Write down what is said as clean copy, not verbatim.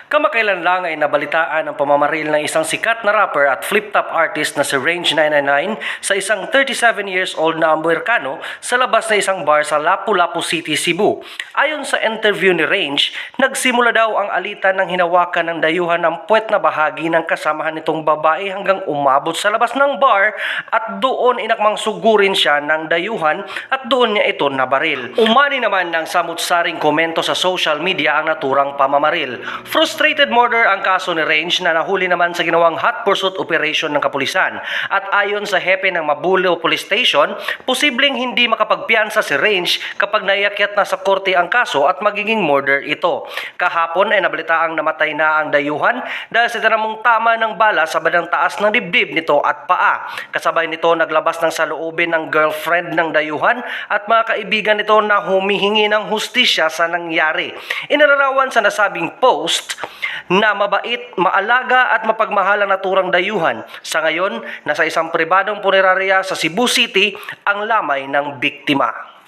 Kamakailan lang ay nabalitaan ang pamamaril ng isang sikat na rapper at flip-top artist na si Range 999 sa isang 37 years old na Amerikano sa labas na isang bar sa Lapu-Lapu City, Cebu. Ayon sa interview ni Range, nagsimula daw ang alitan ng hinawakan ng dayuhan ng puwet na bahagi ng kasamahan nitong babae hanggang umabot sa labas ng bar at doon inakmang sugurin siya ng dayuhan at doon niya ito nabaril. Umani naman ng samut-saring komento sa social media ang naturang pamamaril. Frustrated murder ang kaso ni Range na nahuli naman sa ginawang hot pursuit operation ng kapulisan. At ayon sa hepe ng Mabulo Police Station, posibleng hindi makapagpiyansa si Range kapag naiakyat na sa korte ang kaso at magiging murder ito. Kahapon ay nabalitaang namatay na ang dayuhan dahil sa tinamong tama ng bala sa bandang taas ng dibdib nito at paa. Kasabay nito naglabas ng saloobin ng girlfriend ng dayuhan at mga kaibigan nito na humihingi ng hustisya sa nangyari. Inilarawan sa nasabing post na mabait, maalaga at mapagmahal ang naturang dayuhan. Sa ngayon, nasa isang pribadong punerarya sa Cebu City ang lamay ng biktima.